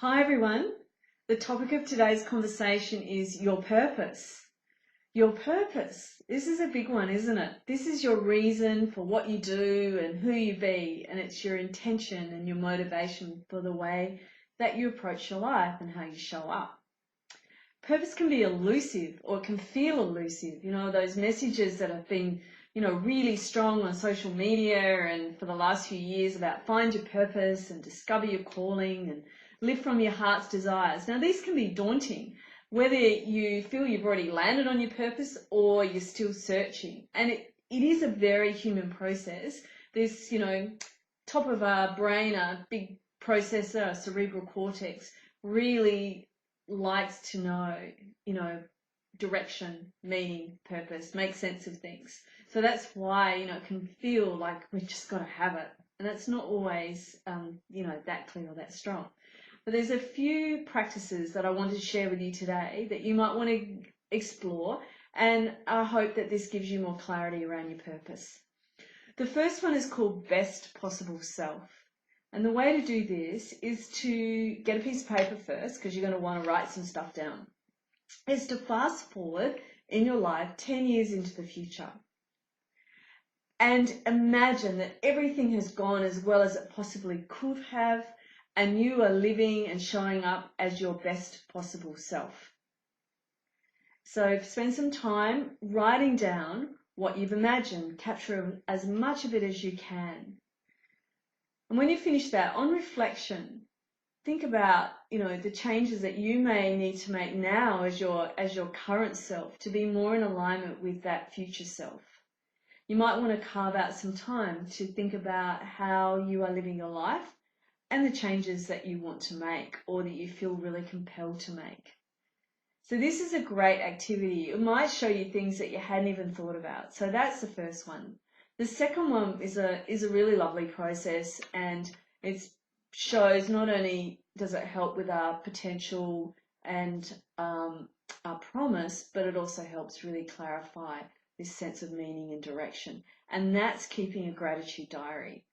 Hi everyone. The topic of today's conversation is your purpose. Your purpose. This is a big one, isn't it? This is your reason for what you do and who you be, and it's your intention and your motivation for the way that you approach your life and how you show up. Purpose can be elusive or it can feel elusive. Those messages that have been, really strong on social media and for the last few years about find your purpose and discover your calling and live from your heart's desires. Now, these can be daunting, whether you feel you've already landed on your purpose or you're still searching. And it is a very human process. This, top of our brain, our big processor, our cerebral cortex, really likes to know, direction, meaning, purpose, make sense of things. So that's why, it can feel like we've just got to have it. And that's not always, that clear or that strong. But there's a few practices that I wanted to share with you today that you might want to explore. And I hope that this gives you more clarity around your purpose. The first one is called Best Possible Self. And the way to do this is to get a piece of paper first, because you're going to want to write some stuff down, is to fast forward in your life 10 years into the future. And imagine that everything has gone as well as it possibly could have, and you are living and showing up as your best possible self. So spend some time writing down what you've imagined, capture as much of it as you can. And when you finish that, on reflection, think about, the changes that you may need to make now as your current self to be more in alignment with that future self. You might want to carve out some time to think about how you are living your life and the changes that you want to make or that you feel really compelled to make. So this is a great activity. It might show you things that you hadn't even thought about. So that's the first one. The second one is a really lovely process, and it shows not only does it help with our potential and our promise, but it also helps really clarify this sense of meaning and direction. And that's keeping a gratitude diary.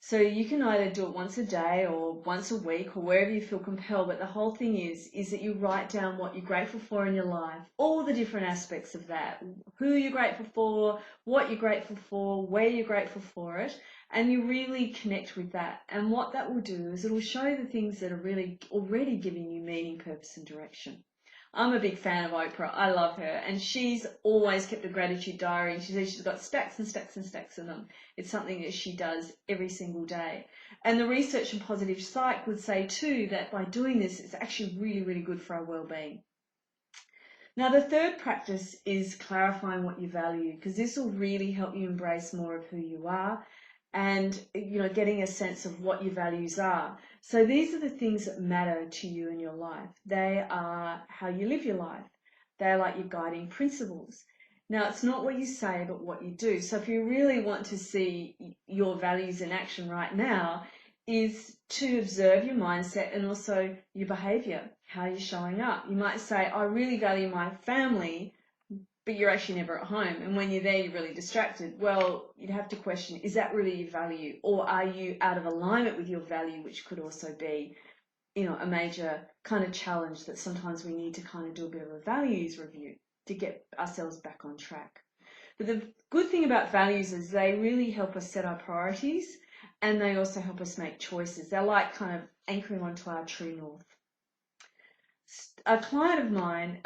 So you can either do it once a day or once a week or wherever you feel compelled, but the whole thing is that you write down what you're grateful for in your life, all the different aspects of that, who you're grateful for, what you're grateful for, where you're grateful for it, and you really connect with that. And what that will do is it will show the things that are really already giving you meaning, purpose, and direction. I'm a big fan of Oprah. I love her. And she's always kept a gratitude diary. And she says she's got stacks and stacks and stacks of them. It's something that she does every single day. And the research in Positive Psych would say too that by doing this, it's actually really, really good for our well-being. Now, the third practice is clarifying what you value, because this will really help you embrace more of who you are and, getting a sense of what your values are. So these are the things that matter to you in your life. They are how you live your life. They're like your guiding principles. Now, it's not what you say, but what you do. So if you really want to see your values in action right now, is to observe your mindset and also your behavior, how you're showing up. You might say, I really value my family, but you're actually never at home. And when you're there, you're really distracted. Well, you'd have to question, is that really your value? Or are you out of alignment with your value, which could also be, a major kind of challenge that sometimes we need to kind of do a bit of a values review to get ourselves back on track. But the good thing about values is they really help us set our priorities, and they also help us make choices. They're like kind of anchoring onto our true north. A client of mine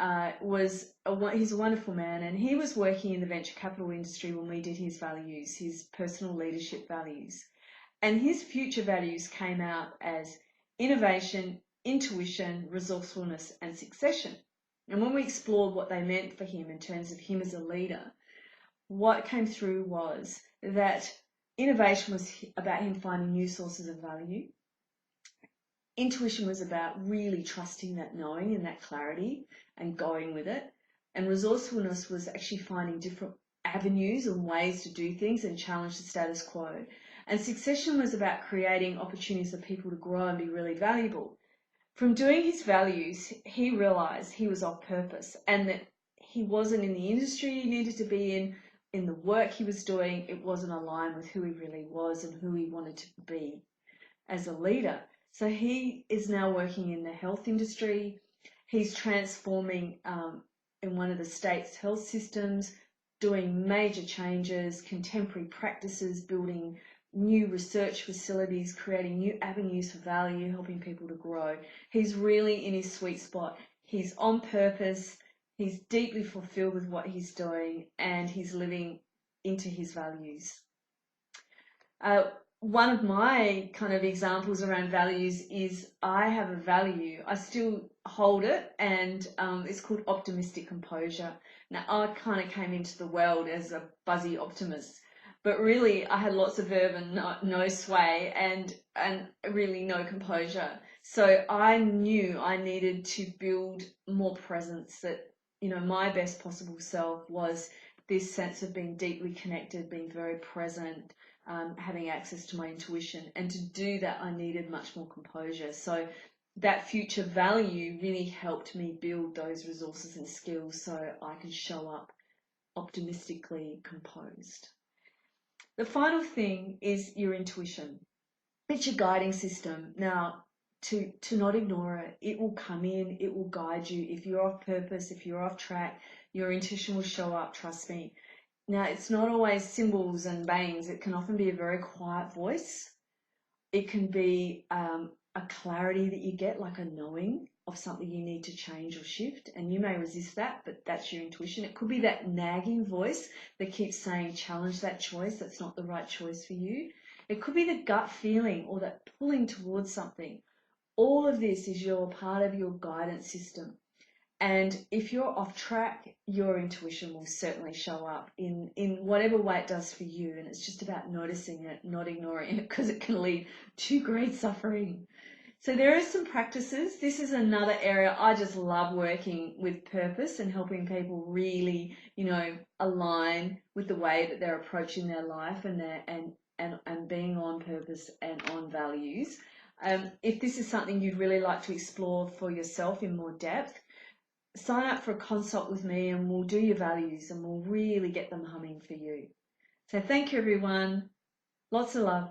he's a wonderful man, and he was working in the venture capital industry when we did his values, his personal leadership values. And his future values came out as innovation, intuition, resourcefulness, and succession. And when we explored what they meant for him in terms of him as a leader, what came through was that innovation was about him finding new sources of value. Intuition was about really trusting that knowing and that clarity and going with it. And resourcefulness was actually finding different avenues and ways to do things and challenge the status quo. And succession was about creating opportunities for people to grow and be really valuable. From doing his values, he realized he was off purpose and that he wasn't in the industry he needed to be in the work he was doing. It wasn't aligned with who he really was and who he wanted to be as a leader. So he is now working in the health industry. He's transforming in one of the state's health systems, doing major changes, contemporary practices, building new research facilities, creating new avenues for value, helping people to grow. He's really in his sweet spot. He's on purpose. He's deeply fulfilled with what he's doing, and he's living into his values. One of my kind of examples around values is I have a value. I still hold it, and it's called optimistic composure. Now, I kind of came into the world as a buzzy optimist, but really I had lots of verve and no sway and really no composure. So I knew I needed to build more presence, that, you know, my best possible self was this sense of being deeply connected, being very present, having access to my intuition. And to do that, I needed much more composure. So that future value really helped me build those resources and skills so I can show up optimistically composed. The final thing is your intuition. It's your guiding system. Now, to not ignore it. It will come in, it will guide you. If you're off purpose, if you're off track, your intuition will show up, trust me. Now, it's not always cymbals and bangs. It can often be a very quiet voice. It can be a clarity that you get, like a knowing of something you need to change or shift, and you may resist that, but that's your intuition. It could be that nagging voice that keeps saying, challenge that choice, that's not the right choice for you. It could be the gut feeling or that pulling towards something. All of this is your part of your guidance system. And if you're off track, your intuition will certainly show up in whatever way it does for you. And it's just about noticing it, not ignoring it, because it can lead to great suffering. So there are some practices. This is another area I just love working with purpose and helping people really, you know, align with the way that they're approaching their life and being on purpose and on values. If this is something you'd really like to explore for yourself in more depth, sign up for a consult with me and we'll do your values and we'll really get them humming for you. So thank you, everyone. Lots of love.